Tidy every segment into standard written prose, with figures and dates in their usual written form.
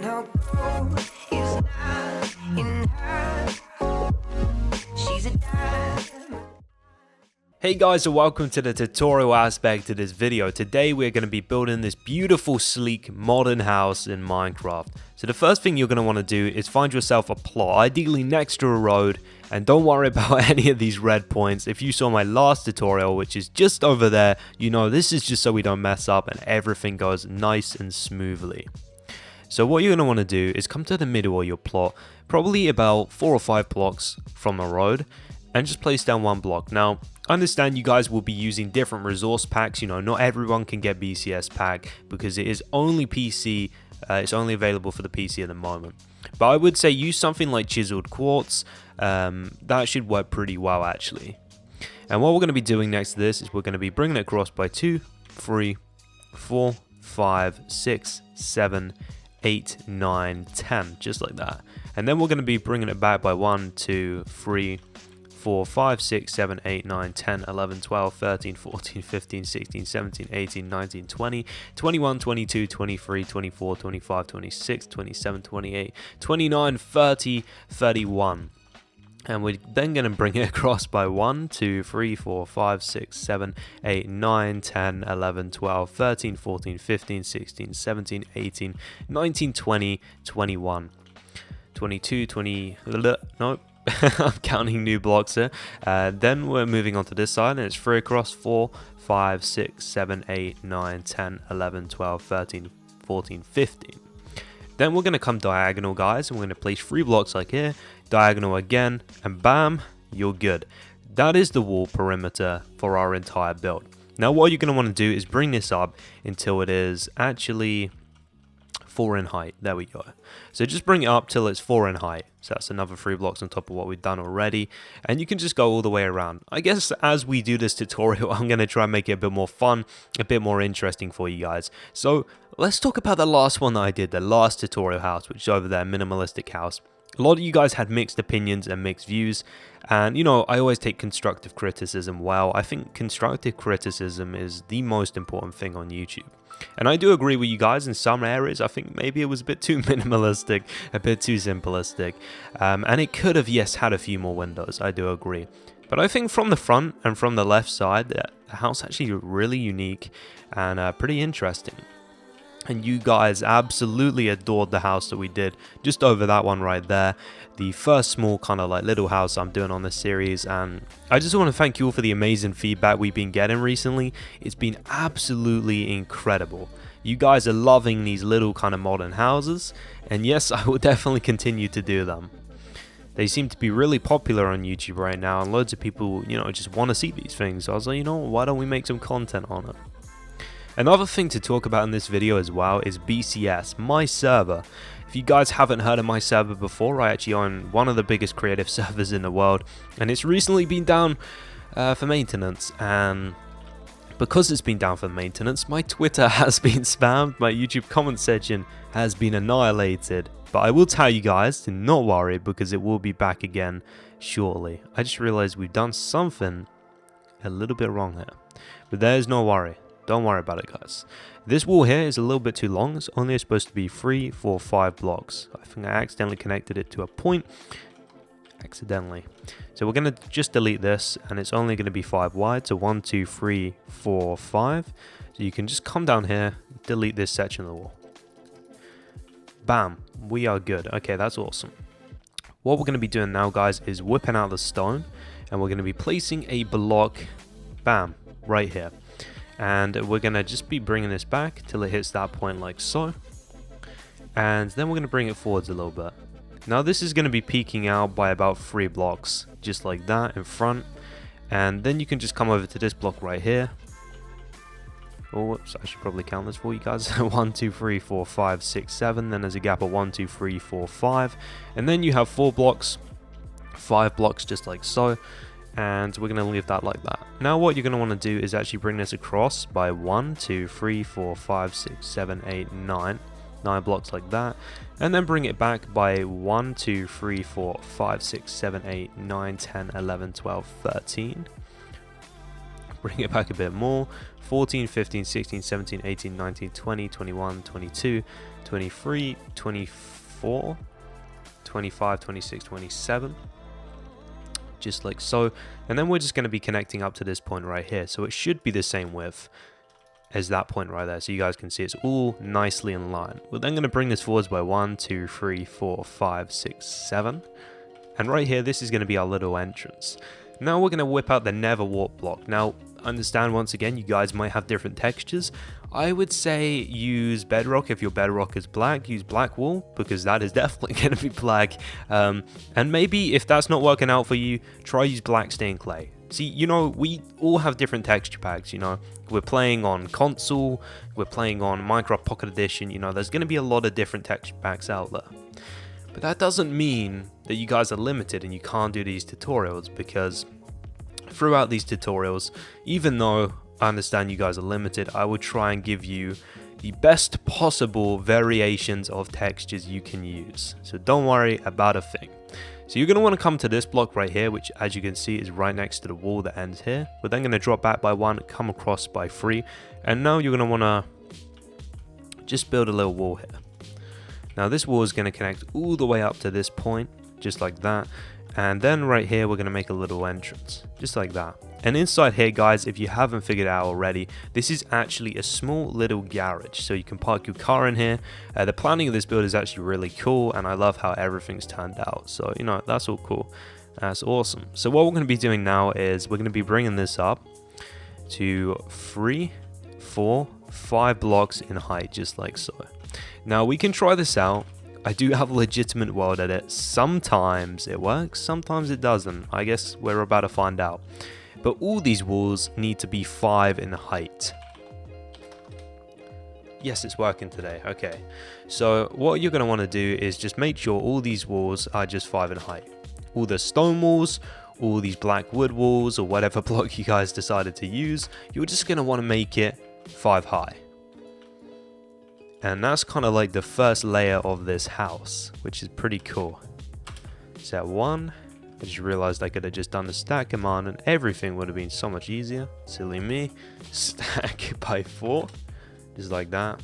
Our growth is not in her. She's a diamond. Hey guys, and welcome to the tutorial aspect of this video. Today we're going to be building this beautiful, sleek, modern house in Minecraft. So the first thing you're going to want to do is find yourself a plot, ideally next to a road, and don't worry about any of these red points. If you saw my last tutorial, which is just over there, you know this is just so we don't mess up and everything goes nice and smoothly. So what you're going to want to do is come to the middle of your plot, probably about 4 or 5 blocks from the road, and just place down one block. Now, I understand you guys will be using different resource packs. You know, not everyone can get BCS pack because it is only PC. It's only available for the PC at the moment. But I would say use something like chiseled quartz. That should work pretty well actually. And what we're going to be doing next to this is we're going to be bringing it across by 2, 3, 4, 5, 6, 7, 8, 9, 10, just like that. And then we're going to be bringing it back by 1, 2, 3, 4, 5, 6, 7, 8, 9, 10, 11, 12, 13, 14, 15, 16, 17, 18, 19, 20, 21, 22, 23, 24, 25, 26, 27, 28, 29, 30, 31. And we're then going to bring it across by 1, 2, 3, 4, 5, 6, 7, 8, 9, 10, 11, 12, 13, 14, 15, 16, 17, 18, 19, 20, 21, 22, 20, nope. I'm counting new blocks here. Then we're moving on to this side, and it's 3 across, 4, 5, 6, 7, 8, 9, 10, 11, 12, 13, 14, 15. Then we're going to come diagonal, guys, and we're going to place 3 blocks like here, diagonal again, and bam, you're good. That is the wall perimeter for our entire build. Now what you're going to want to do is bring this up until it is actually 4 in height. There we go. So just bring it up till it's 4 in height. So that's another 3 blocks on top of what we've done already. And you can just go all the way around. I guess as we do this tutorial, I'm going to try and make it a bit more fun, a bit more interesting for you guys. So let's talk about the last one that I did, the last tutorial house, which is over there, minimalistic house. A lot of you guys had mixed opinions and mixed views. And, you know, I always take constructive criticism well. I think constructive criticism is the most important thing on YouTube. And I do agree with you guys in some areas. I think maybe it was a bit too minimalistic, a bit too simplistic. And it could have, yes, had a few more windows. I do agree. But I think from the front and from the left side, the house actually really unique and pretty interesting. And you guys absolutely adored the house that we did just over that one right there. The first small kind of like little house I'm doing on this series. And I just want to thank you all for the amazing feedback we've been getting recently. It's been absolutely incredible. You guys are loving these little kind of modern houses. And yes, I will definitely continue to do them. They seem to be really popular on YouTube right now. And loads of people, you know, just want to see these things. So I was like, you know, why don't we make some content on it? Another thing to talk about in this video as well is BCS, my server. If you guys haven't heard of my server before, I actually own one of the biggest creative servers in the world, and it's recently been down for maintenance. And because it's been down for maintenance, my Twitter has been spammed, my YouTube comment section has been annihilated. But I will tell you guys to not worry because it will be back again shortly. I just realized we've done something a little bit wrong here, but there's no worry. Don't worry about it, guys. This wall here is a little bit too long. It's only supposed to be 3, 4, 5 blocks. I think I accidentally connected it to a point. Accidentally. So we're going to just delete this, and it's only going to be 5 wide. So 1, 2, 3, 4, 5. So you can just come down here, delete this section of the wall. Bam. We are good. Okay, that's awesome. What we're going to be doing now, guys, is whipping out the stone, and we're going to be placing a block, bam, right here. And we're going to just be bringing this back till it hits that point like so. And then we're going to bring it forwards a little bit. Now this is going to be peeking out by about 3 blocks, just like that in front. And then you can just come over to this block right here. Oh, whoops, I should probably count this for you guys. 1, 2, 3, 4, 5, 6, 7. Then there's a gap of 1, 2, 3, 4, 5. And then you have 4 blocks, 5 blocks just like so. And we're going to leave that like that. Now what you're going to want to do is actually bring this across by 1, 2, 3, 4, 5, 6, 7, 8, 9. 9 blocks like that. And then bring it back by 1, 2, 3, 4, 5, 6, 7, 8, 9, 10, 11, 12, 13. Bring it back a bit more. 14, 15, 16, 17, 18, 19, 20, 21, 22, 23, 24, 25, 26, 27. Just like so. And then we're just going to be connecting up to this point right here. So it should be the same width as that point right there. So you guys can see it's all nicely in line. We're then going to bring this forwards by 1, 2, 3, 4, 5, 6, 7. And right here, this is going to be our little entrance. Now we're going to whip out the never warp block. Now, understand once again, you guys might have different textures. I would say use bedrock. If your bedrock is black, use black wool, because that is definitely going to be black. And maybe if that's not working out for you, try use black stained clay. See, you know, we all have different texture packs, you know. We're playing on console, we're playing on Minecraft Pocket Edition, you know, there's going to be a lot of different texture packs out there. But that doesn't mean that you guys are limited and you can't do these tutorials, because throughout these tutorials, even though I understand you guys are limited, I would try and give you the best possible variations of textures you can use. So don't worry about a thing. So you're going to want to come to this block right here, which as you can see is right next to the wall that ends here. We're then going to drop back by 1, come across by 3, and now you're going to want to just build a little wall here. Now this wall is going to connect all the way up to this point, just like that. And then right here, we're going to make a little entrance, just like that. And inside here, guys, if you haven't figured it out already, this is actually a small little garage. So you can park your car in here. The planning of this build is actually really cool, and I love how everything's turned out. So, you know, that's all cool. That's awesome. So what we're going to be doing now is we're going to be bringing this up to 3, 4, 5 blocks in height, just like so. Now, we can try this out. I do have a legitimate world edit. Sometimes it works, sometimes it doesn't. I guess we're about to find out. But all these walls need to be 5 in height. Yes, it's working today. Okay. So what you're going to want to do is just make sure all these walls are just 5 in height. All the stone walls, all these black wood walls, or whatever block you guys decided to use, you're just going to want to make it 5 high. And that's kind of like the first layer of this house, which is pretty cool. So at 1, I just realized I could have just done the stack command and everything would have been so much easier. Silly me. Stack by 4, just like that.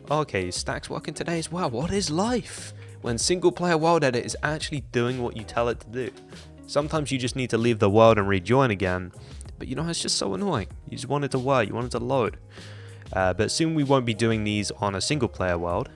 Okay, stacks working today as well. What is life when single player world edit is actually doing what you tell it to do? Sometimes you just need to leave the world and rejoin again, but you know, it's just so annoying. You just want it to work, you want it to load. But soon we won't be doing these on a single player world.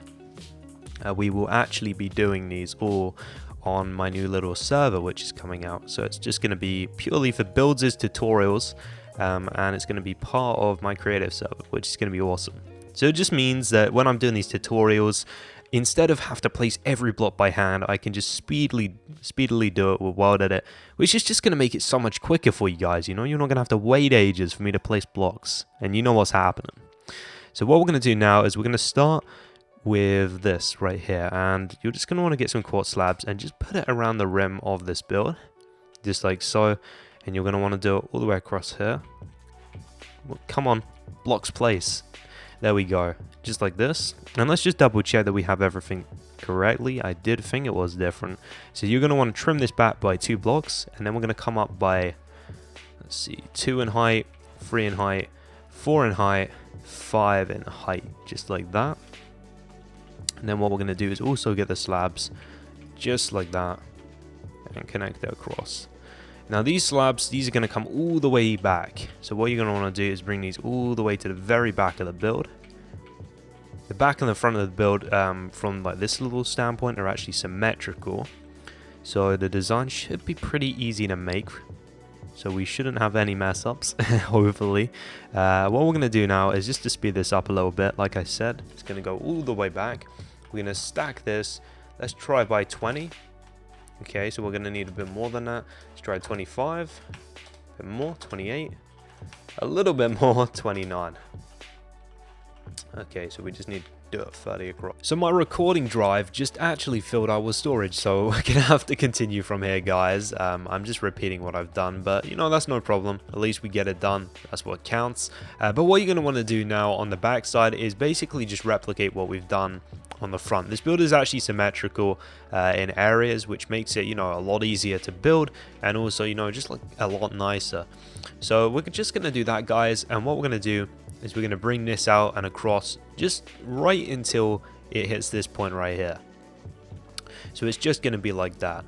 We will actually be doing these all on my new little server, which is coming out. So it's just going to be purely for Buildz' tutorials, and it's going to be part of my creative server, which is going to be awesome. So it just means that when I'm doing these tutorials, instead of have to place every block by hand, I can just speedily do it with World Edit, which is just going to make it so much quicker for you guys. You know, you're not going to have to wait ages for me to place blocks, and you know what's happening. So what we're going to do now is we're going to start with this right here, and you're just going to want to get some quartz slabs and just put it around the rim of this build, just like so. And you're going to want to do it all the way across here. Well, come on, blocks place. There we go, just like this. And let's just double check that we have everything correctly. I did think it was different. So you're going to want to trim this back by 2 blocks, and then we're going to come up by, let's see, 2 in height, 3 in height, 4 in height, 5 in height, just like that. And then what we're going to do is also get the slabs just like that and connect it across. Now these slabs, these are going to come all the way back. So what you're going to want to do is bring these all the way to the very back of the build. The back and the front of the build, from like this little standpoint, are actually symmetrical. So the design should be pretty easy to make. So we shouldn't have any mess ups, hopefully. What we're going to do now is just to speed this up a little bit. Like I said, it's going to go all the way back. We're going to stack this. Let's try by 20. Okay, so we're going to need a bit more than that. Let's try 25. A bit more, 28. A little bit more, 29. Okay, so we just need to do it 30 across. So my recording drive just actually filled out with storage, so we're gonna have to continue from here, guys. I'm just repeating what I've done, but you know, that's no problem. At least we get it done. That's what counts. But what you're gonna want to do now on the back side is basically just replicate what we've done on the front. This build is actually symmetrical in areas, which makes it, you know, a lot easier to build, and also, you know, just like a lot nicer. So we're just gonna do that, guys, and what we're gonna do is we're going to bring this out and across just right until it hits this point right here. So it's just going to be like that.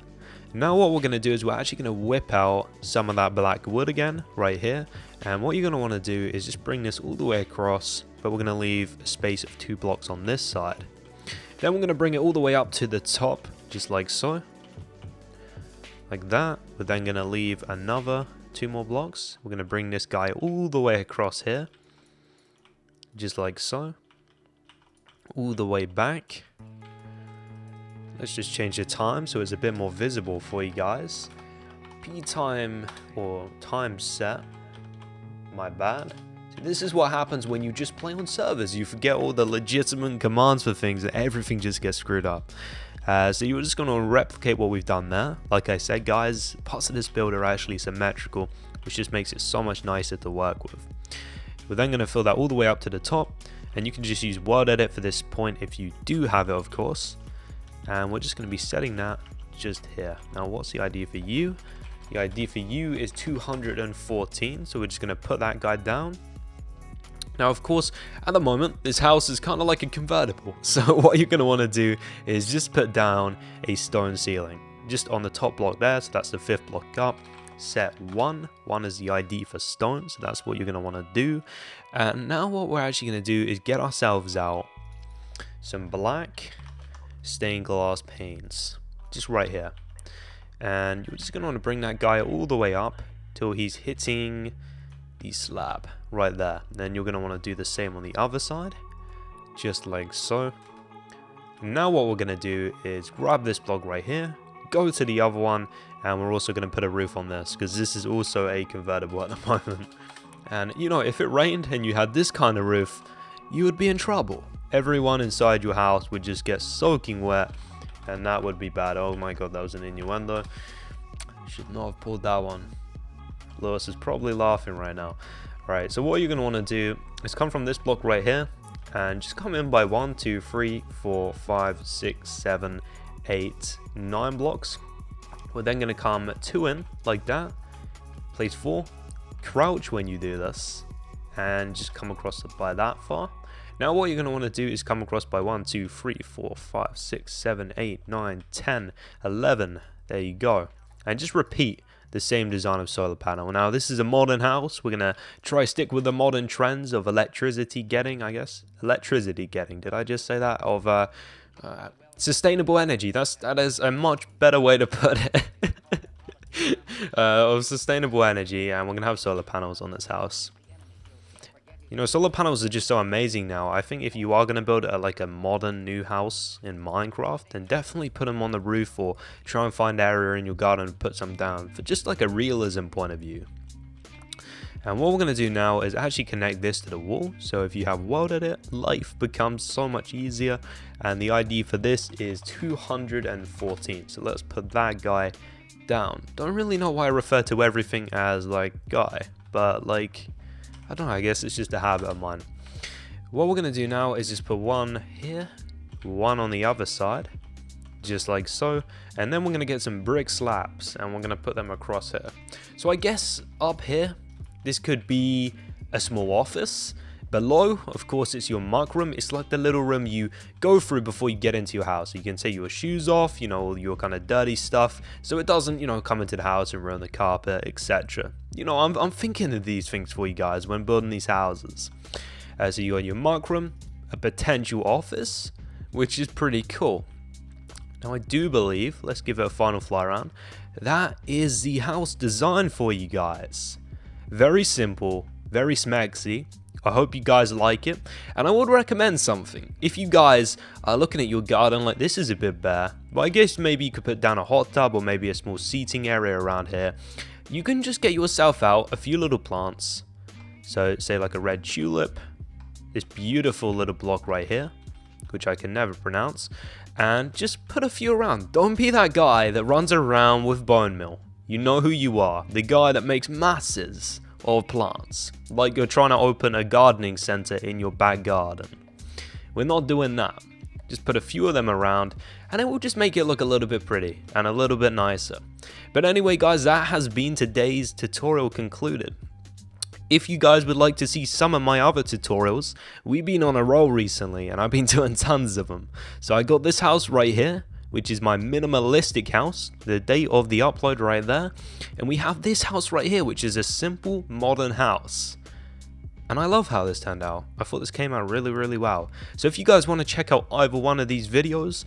Now what we're going to do is we're actually going to whip out some of that black wood again right here. And what you're going to want to do is just bring this all the way across, but we're going to leave a space of 2 blocks on this side. Then we're going to bring it all the way up to the top, just like so. Like that. We're then going to leave another 2 more blocks. We're going to bring this guy all the way across here. Just like so. All the way back. Let's just change the time so it's a bit more visible for you guys. P time or time set. My bad. See, this is what happens when you just play on servers. You forget all the legitimate commands for things and everything just gets screwed up. So you're just going to replicate what we've done there. Like I said, guys, parts of this build are actually symmetrical, which just makes it so much nicer to work with. We're then going to fill that all the way up to the top, and you can just use word edit for this point if you do have it, of course. And we're just going to be setting that just here. Now, what's the ID for you? The ID for you is 214, so we're just going to put that guy down. Now, of course, at the moment, this house is kind of like a convertible. So what you're going to want to do is just put down a stone ceiling. Just on the top block there, so that's the 5th block up. Set 1. 1 is the ID for stone, so that's what you're going to want to do. And now what we're actually going to do is get ourselves out some black stained glass panes. Just right here. And you're just going to want to bring that guy all the way up till he's hitting the slab right there. Then you're going to want to do the same on the other side, just like so. Now what we're going to do is grab this block right here, go to the other one, and we're also going to put a roof on this because this is also a convertible at the moment. And you know, if it rained and you had this kind of roof, you would be in trouble. Everyone inside your house would just get soaking wet, and that would be bad. Oh my god, that was an innuendo. Should not have pulled that one. Lewis is probably laughing right now. Alright, so what you're going to want to do is come from this block right here and just come in by 1, 2, 3, 4, 5, 6, 7, 8, 9 blocks. We're then going to come 2 in like that. Place 4. Crouch when you do this and just come across by that far. Now what you're going to want to do is come across by 1, 2, 3, 4, 5, 6, 7, 8, 9, 10, 11. There you go. And just repeat the same design of solar panel. Now this is a modern house. We're gonna try stick with the modern trends of electricity getting, I guess. Electricity getting, did I just say that? Of sustainable energy. That is a much better way to put it. Of sustainable energy, and we're gonna have solar panels on this house. You know, solar panels are just so amazing now. I think if you are going to build like a modern new house in Minecraft, then definitely put them on the roof or try and find an area in your garden and put some down for just like a realism point of view. And what we're going to do now is actually connect this to the wall. So if you have world edit, life becomes so much easier. And the ID for this is 214. So let's put that guy down. Don't really know why I refer to everything as like guy, but like, I don't know, I guess it's just a habit of mine. What we're going to do now is just put 1 here, 1 on the other side, just like so. And then we're going to get some brick slabs and we're going to put them across here. So I guess up here, this could be a small office. Below, of course, it's your muck room. It's like the little room you go through before you get into your house. You can take your shoes off, you know, all your kind of dirty stuff, so it doesn't, you know, come into the house and ruin the carpet, etc. You know, I'm thinking of these things for you guys when building these houses. So you got your muck room, a potential office, which is pretty cool. Now I do believe, let's give it a final fly around, that is the house design for you guys. Very simple, very smexy. I hope you guys like it, and I would recommend something. If you guys are looking at your garden like this is a bit bare, but I guess maybe you could put down a hot tub or maybe a small seating area around here, you can just get yourself out a few little plants. So say like a red tulip, this beautiful little block right here, which I can never pronounce, and just put a few around. Don't be that guy that runs around with bone meal. You know who you are, the guy that makes masses of plants, like you're trying to open a gardening center in your back garden. We're not doing that. Just put a few of them around and it will just make it look a little bit pretty and a little bit nicer. But anyway guys, that has been today's tutorial concluded. If you guys would like to see some of my other tutorials, we've been on a roll recently and I've been doing tons of them. So I got this house right here, which is my minimalistic house, the date of the upload right there. And we have this house right here, which is a simple modern house. And I love how this turned out. I thought this came out really well. So if you guys want to check out either one of these videos,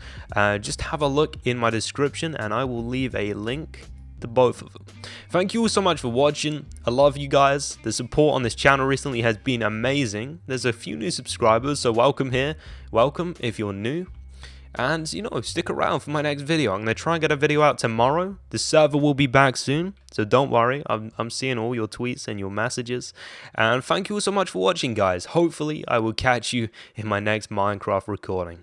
just have a look in my description and I will leave a link to both of them. Thank you all so much for watching. I love you guys. The support on this channel recently has been amazing. There's a few new subscribers, so welcome here. Welcome if you're new. And, you know, stick around for my next video. I'm going to try and get a video out tomorrow. The server will be back soon, so don't worry. I'm seeing all your tweets and your messages. And thank you all so much for watching, guys. Hopefully, I will catch you in my next Minecraft recording.